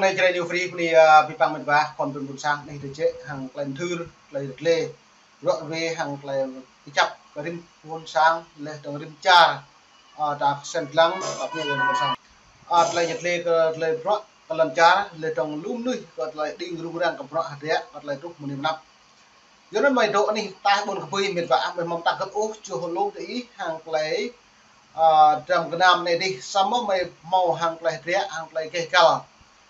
này chơi nhiều free thì bị bằng mình và còn tuần sang này thì chế hàng lần thư lấy được lê gọi về hàng là chập và rim buôn sang lê đồng rim cha đạp sen lăng đạp nhiều buôn sang lấy nhật lê lấy rõ lần cha lấy đồng lúm nuôi gọi lại đi rung rang cầm rõ hạt rẻ gọi lại rút một niềm năm do đó mày độ này ta buồn cà miệt vả mình mong tăng cấp ốc chưa hồn luôn ý hàng lấy trong cái nam này đi xong rồi mày màu hàng lấy rẻ hàng lấy cây cào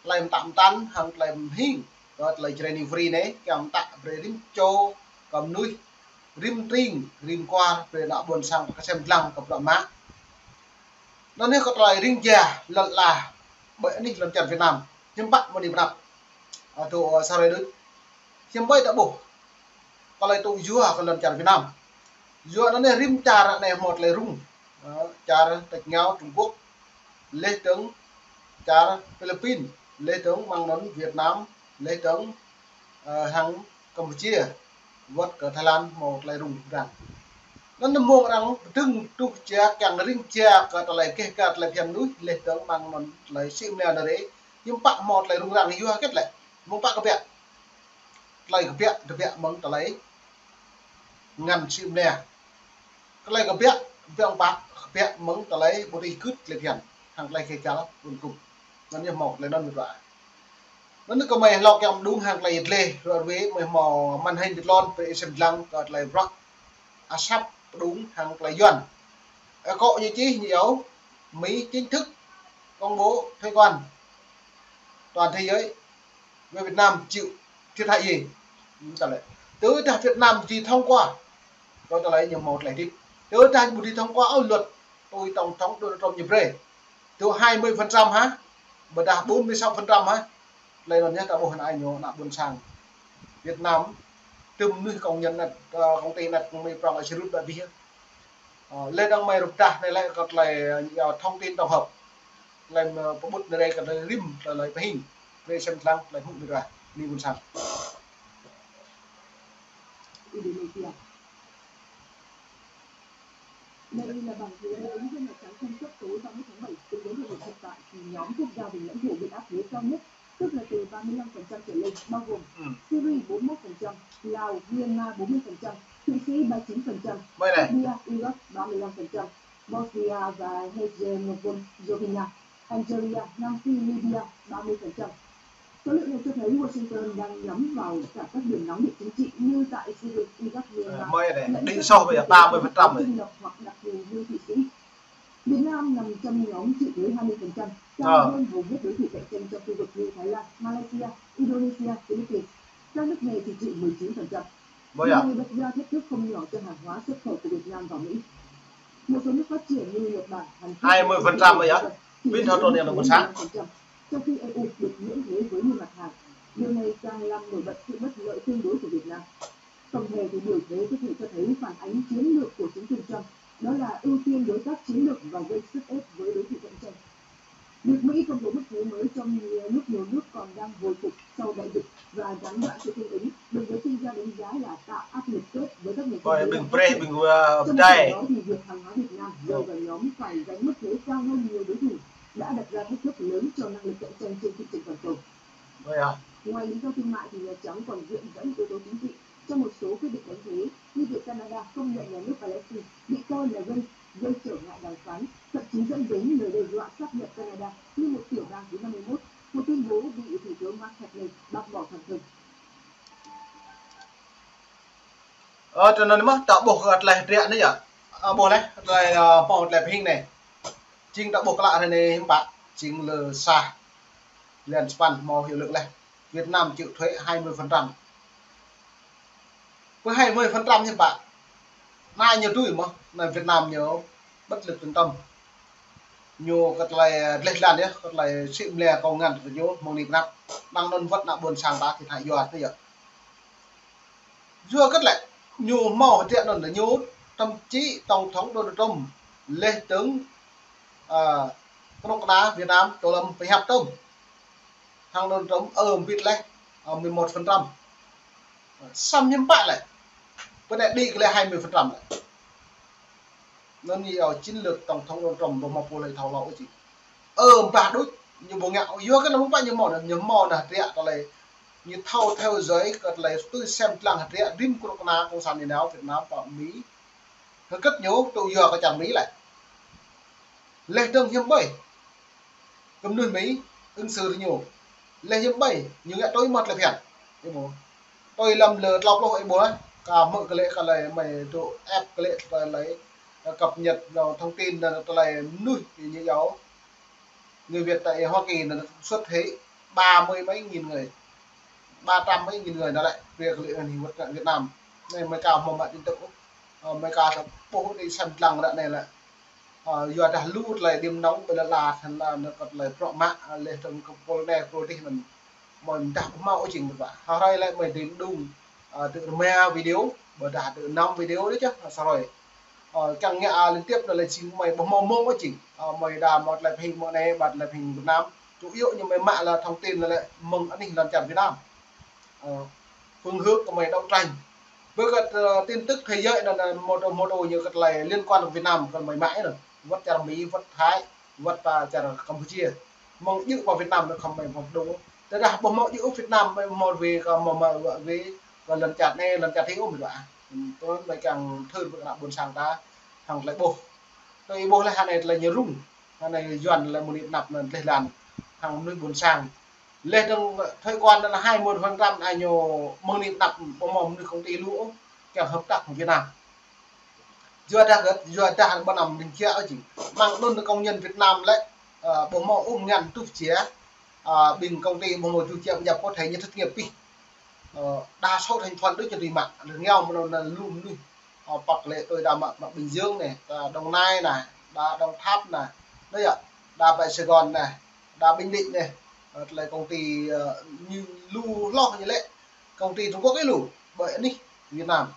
làm tạm tán hàng làm hình rồi lấy training free này cầm tạ về rim châu cầm nuôi rim tring rim qua về nọ buồn sang cái xem lăng cầm đoạn má nó nếu có lại rim già lần là bởi anh lần chọn Việt Nam nhưng bạn một điểm nào tụ sau đây đấy nhưng bây đã bổ còn lại tụ dưa còn lần chọn Việt Nam dưa nó này rim trà này một là rung trà tạch nhau Trung Quốc lê tướng trà Philippines lê tướng mang nón Việt Nam lê tướng hàng Campuchia vượt cả Thái Lan một lại rung rằng nó mua rằng trưng trục chè càng ring chè cả lại cái cả lại phiền núi lê tướng mang nón lại sim này là đấy nhưng bạn một lại rung rằng thì vừa kết lại muốn bạn có việc lại có việc được việc mong ta lấy ngăn sim này cái này có việc ông bạn việc mong ta lấy body cút lại phiền hàng lại cái cá buồn cùng nó như một lại non được nó có mày lọc trong đúng hàng lại lê rồi với mày mò màn hình được lon về xem lăng rồi lại rock sắp đúng hàng lại dần có gì chứ nhiều Mỹ chính thức công bố thuế quan toàn thế giới về Việt Nam chịu thiệt hại gì trả lời tới ta Việt Nam chỉ thông qua rồi ta lấy nhiều một lại đi tới ta một đi thông qua luật tôi tổng thống Donald Trump nhập về từ 20% hả và đạt 46% hả đây là nhất là bộ hình ai nhớ là buôn sang Việt Nam từng nuôi công nhân là công ty là mình bằng ở Sirut đã biết lên đăng mày rụt ra này lại còn lại thông tin tổng hợp làm có bút đây còn là rim là lấy hình về xem lăng lại hụt được rồi đi buôn sang đây là bằng phiếu ứng viên Nhà Trắng cung cấp tối 30 tháng 7 tính đến thời điểm hiện tại thì nhóm quốc gia vùng lãnh thổ bị áp thuế cao nhất, tức là từ 35% trở lên, bao gồm Syria 41%, Lào, Myanmar 40%, Thụy Sĩ 39%, Serbia, Iraq 35%, Bosnia và Herzegovina, Algeria, Nam Phi, Libya 30%. Số liệu này cho thấy Washington đang nhắm vào cả các điểm nóng địa chính trị như tại Syria, Iraq, Myanmar. Đi sâu bây giờ 30% rồi. Hoặc đặc thù như Thụy Sĩ. Việt Nam nằm trong nhóm chịu thuế 20%, cao hơn hầu hết đối thủ cạnh tranh trong khu vực như Thái Lan, Malaysia, Indonesia, Philippines. Các nước này thì chịu 19%. Điều này đặt ra thách thức không nhỏ cho hàng hóa xuất khẩu của Việt Nam vào Mỹ. Một số nước phát triển như Nhật Bản, Hàn Quốc 20% bây giờ. Biết thôi tôi là một sáng. Trong khi EU được miễn thuế với nhiều mặt hàng, điều này càng làm nổi bật sự bất lợi tương đối của Việt Nam. Tổng thể thì biểu thuế có thể cho thấy phản ánh chiến lược của chính quyền Trump, đó là ưu tiên đối tác chiến lược và gây sức ép với đối thủ cạnh tranh. Việc Mỹ công bố mức thuế mới trong lúc nhiều nước còn đang hồi phục sau đại dịch và gián đoạn chuỗi cung ứng, được giới chuyên gia đánh giá là tạo áp lực kép với các nền kinh tế. Trong đó thì việc hàng hóa Việt Nam rơi vào nhóm phải gánh mức thuế cao hơn nhiều đối thủ đã đặt ra thách thức lớn cho năng lực cạnh tranh trên thị trường toàn cầu. Ngoài lý do thương mại thì Nhà Trắng còn viện dẫn yếu tố chính trị trong một số quyết định đánh thuế, như việc Canada công nhận nhà nước Palestine bị coi là gây trở ngại đàm phán, thậm chí dẫn đến lời đe dọa sáp nhập Canada như một tiểu bang thứ 51, một tuyên bố bị Thủ tướng Mark Carney bác bỏ thẳng thừng. Cho nên mà tạo bộ gật lại rẽ nữa nhở bộ này rồi một lại hình này chính tạo bộ lại này bạn chính là xa liền span màu hiệu lực này Việt Nam chịu thuế 20%. Với 20% thì bạn nay nhiều tuổi mà là Việt Nam nhớ bất lực trung tâm nhiều cái này lệch làn nhé cái này xịn lè cầu ngàn của nhớ một nịp nắp đang nôn vật nặng buồn sang ta thì hại giọt bây giờ dưa cất lại nhiều màu tiện là nhớ thậm chí tổng thống Donald Trump lê tướng công đá Việt Nam tổ lâm phải hẹp tông thằng Donald Trump vịt lên 11% xăm nhâm bạn lại vấn đề đi cái 20% lại nó nhiều chiến lược tổng thống Donald Trump và một bộ lời thảo lậu gì ba đối như bố ngạo vô cái nó không bao nhiêu mỏ là triệt lại như thâu theo giới cái lại tôi xem lăng hạt triệt rim của nó công sản nào Việt Nam và Mỹ nó cất nhớ tôi giờ cái chẳng Mỹ lại lên đường hiếm bảy cầm nuôi Mỹ ứng xử nhiều lên hiếm bảy nhưng lại tôi mất là phiền cái bố tôi làm lừa lọc lội bố ấy cả mọi cái lệ cả này mày tụ ép cái lệ và lấy cập nhật vào thông tin là tôi lại nuôi như giáo người Việt tại Hoa Kỳ là xuất thế 30 mấy nghìn người 300 mấy nghìn người nó lại việc lệ hình vật tại Việt Nam này mới cao một bạn tin tức mới cao thằng bố đi xem lăng đoạn này là giờ đã lút lại điểm nóng bây là thành là nó còn lại pro mạng lên trong công này protein mình đã mau chỉnh được vậy hôm nay lại mình đến đúng từ me video bởi đã từ 5 video đấy chứ sao rồi càng nghe liên tiếp là chính mày bấm mông mông quá chỉnh mày đã một lại hình một này bật lại hình Việt Nam chủ yếu nhưng mày mạng là thông tin là lại mừng an ninh làm chậm Việt Nam phương hướng của mày đấu tranh với cái tin tức thế giới là một đồ như cái này liên quan đến Việt Nam còn mày mãi rồi vất cha Mỹ vất Thái vất cha Campuchia mong giữ vào Việt Nam nó không mày một đúng thế là bộ mẫu giữ Việt Nam một vì một vì còn lần chặt này lần chặt thiếu mình ạ tôi lại càng thương với bạn buồn sang ta thằng lại bố tôi bố là hàng này là nhiều rung hàng này dần là một điểm nạp là lên làn hàng nuôi buồn sang lên trong thời quan là 21% ai nhiều mong điểm nạp bộ mong nuôi công ty lũ kèm hợp tác của Việt Nam vừa ra ban nằm mình kia chỉ mang đơn công nhân Việt Nam lấy bộ mẫu ngàn tu chế bình công ty một chủ triệu nhập có thể như thất nghiệp đi đa số thành phần đối cho tùy mạng nghèo mà là luôn luôn bậc lệ tôi đã mặc Bình Dương này Đồng Nai này Đồng Tháp này đấy ạ đa tại Sài Gòn này đa Bình Định này là công ty như lu lo như lệ công ty Trung Quốc cái lũ bởi đi Việt Nam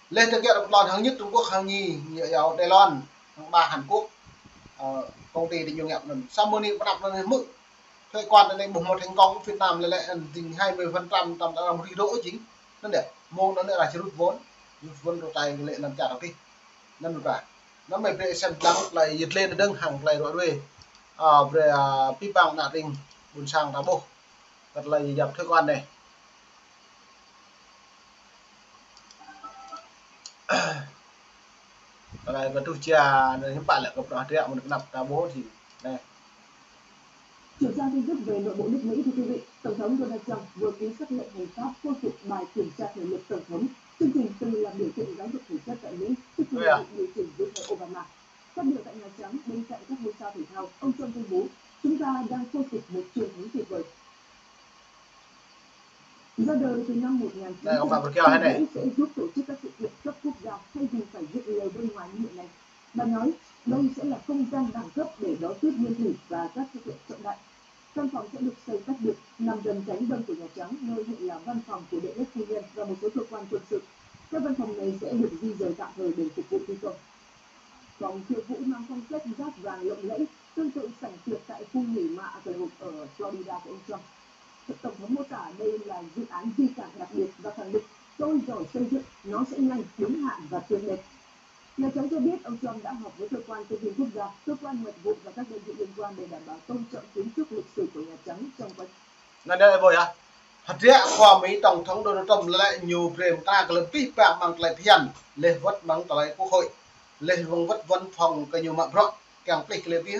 lên thực hiện lòn hàng nhất Trung Quốc hàng nhì nhiều Đài Loan hàng ba Hàn Quốc công ty thì nhiều nghiệp lần sau mưa niệm đặt lên mức thuế quan lên một thành công Việt Nam lại tình 20% tầm là một đỗ chính nên để môn nó là rút vốn đầu tay lệ làm trả đầu tiên nên được cả nó mày về xem lắm lại giật lên đơn hàng lại rồi về về pi bằng nạ đình buồn sang tháo bộ thật là dập thuế quan này lại và tu trà này các bạn lại gặp đó một được nạp tháo bố thì đây Chuyển sang tin tức về nội bộ nước Mỹ, thưa quý vị, Tổng thống Donald Trump vừa ký sắc lệnh hành pháp khôi phục bài kiểm tra thể lực Tổng thống, chương trình từng là biểu tượng giáo dục thể chất tại Mỹ trước khi bị điều chỉnh dưới thời Obama. Phát biểu tại Nhà Trắng bên cạnh các ngôi sao thể thao, ông Trump tuyên bố chúng ta đang khôi phục một truyền thống tuyệt vời. Ra đời từ năm 1900, Mỹ sẽ giúp tổ chức các sự kiện cấp quốc gia thay vì phải dựng lều bên ngoài như hiện nay. Bà nói đây sẽ là không gian đẳng cấp để đón tiếp nguyên thủ và các sự kiện trọng đại. Văn phòng sẽ được xây tách biệt nằm gần cánh đông của Nhà Trắng, nơi hiện là văn phòng của đệ nhất phu nhân và một số cơ quan quân sự. Các văn phòng này sẽ được di rời tạm thời để phục vụ thi công. Phòng khiêu vũ mang phong cách rát vàng lộng lẫy, tương tự sảnh tiệc tại khu nghỉ mát ở Florida của ông Trump. Tổng thống mô tả đây là dự án di sản đặc biệt và khẳng định tôi giỏi xây dựng, nó sẽ nhanh, đúng hạn và tuyệt đẹp. Nhà Trắng cho biết ông Trump đã họp với cơ quan tư vấn quốc gia, cơ quan mật vụ và các đơn vị liên quan để đảm bảo tôn trọng kiến trúc lịch sử của Nhà Trắng trong quá trình. Này đây rồi à? Thật ra qua Mỹ Tổng thống Donald Trump lại nhiều về ta cái lần vi phạm bằng lại thiền lên vất bằng lại quốc hội lên vòng vất văn phòng cái nhiều mạng rộng càng tích lên phía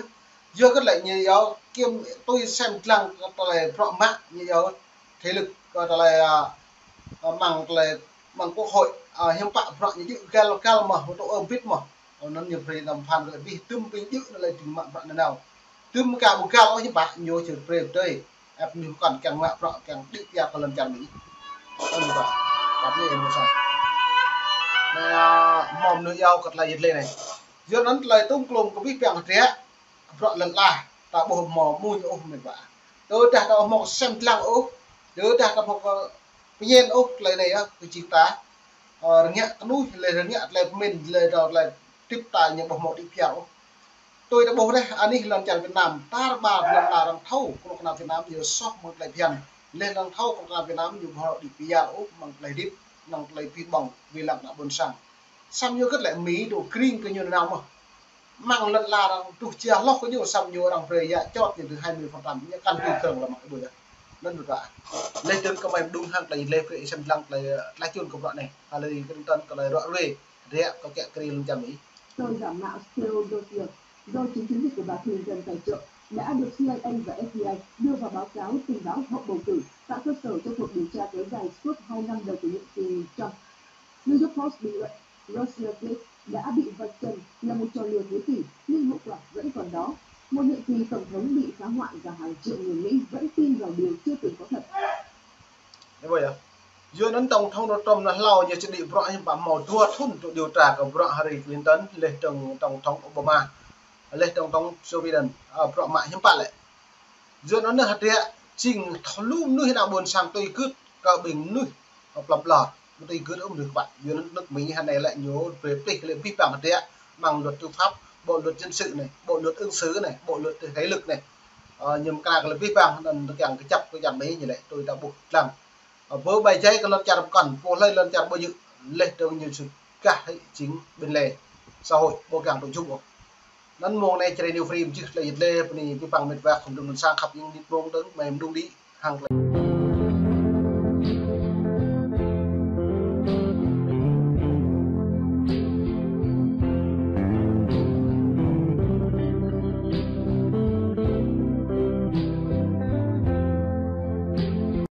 giữa cái lệnh như giáo kiêm tôi xem lăng lại rộng mạng như giáo thế lực là bằng quốc hội hiệp phạm rộng như gal mà một tổ ông biết mà nó nhiều về làm phản lại vì tương bình giữ là tình mạng rộng nào tương cả một gal như bạn nhiều trường về đây ép mình còn càng mạng rộng càng định ra còn lần chẳng Mỹ như vậy bắt như em sao mồm nước yêu cật lại dịch lên này giữa nó lại tung lùng có biết bèn trẻ rộng lần là tạo bộ mỏ mùi ô mình vậy tôi đặt vào một xem lăng ô tôi đặt vào một nhiên ô lại này á cái chị ta nhẹ nuôi lại nhẹ lại mình lại rồi lại tiếp tài những bộ mỏ đi phiếu tôi đã bố đây anh ấy lần chẳng Việt Nam ta bà lần là làm thâu của làm Việt Nam nhiều sót một lại phiền lên làm thâu của làm Việt Nam nhiều họ đi phiếu bằng lại đít bằng lại phi bỏng vì làm đã buồn sang xong như các lại Mỹ đồ green cái như nào mà mang lần là rằng tu chia lóc có nhiều xăm nhiều rằng về ya chót từ 20% những căn cứ thường là mọi người nên được ạ lên trên công em đúng hàng lấy lên về xem lăng lấy chôn công đoạn này là lấy cái tân cái loại về rẻ có kẹt cái luôn chăm ý Tờ giả mạo Theodosia do chính chiến dịch của bà Clinton tài trợ đã được CIA và FBI đưa vào báo cáo tình báo hậu bầu cử tạo cơ sở cho cuộc điều tra kéo dài suốt 2 năm đầu của nhiệm kỳ Trump. New York Post bình luận Russiagate đã bị vạch trần là một trò lừa thế kỷ nhưng hậu quả vẫn còn đó. Một nhiệm kỳ tổng thống bị phá hoại và hàng triệu người Mỹ vẫn tin vào điều chưa từng có thật. Thế vậy à? Giữa đến tổng thống Donald Trump là lao như chuyện bị vợ nhưng bà màu thua thun điều tra của vợ Hillary Clinton lên tổng thống Obama lên tổng thống Joe Biden vợ mạng hiếm bạn lại giữa nó nữa hạt trình luôn nuôi nào buồn sang tôi cứ cả bình nuôi hoặc lập lò tôi cứ ông được bạn giữa nước Mỹ hàng này lại nhớ về tịch lệ vi phạm hạt bằng luật tư pháp bộ luật dân sự này bộ luật ứng xử này bộ luật thế lực này nhưng càng là vi phạm nên càng cái chấp cái giảm mấy như vậy tôi đã buộc làm với bài giấy cái lần chặt cần vô lên lần chặt bao nhiêu lên trong nhiều sự cả chính bên lề xã hội bộ càng tổ chung củaนั้นมองในใจนิวฟรีมจึงเลยเลยปนีพิพังเม็ดแวกของดำเนินสร้างขับยิงดิบลงถึงแม่มดุงดีห่างไกล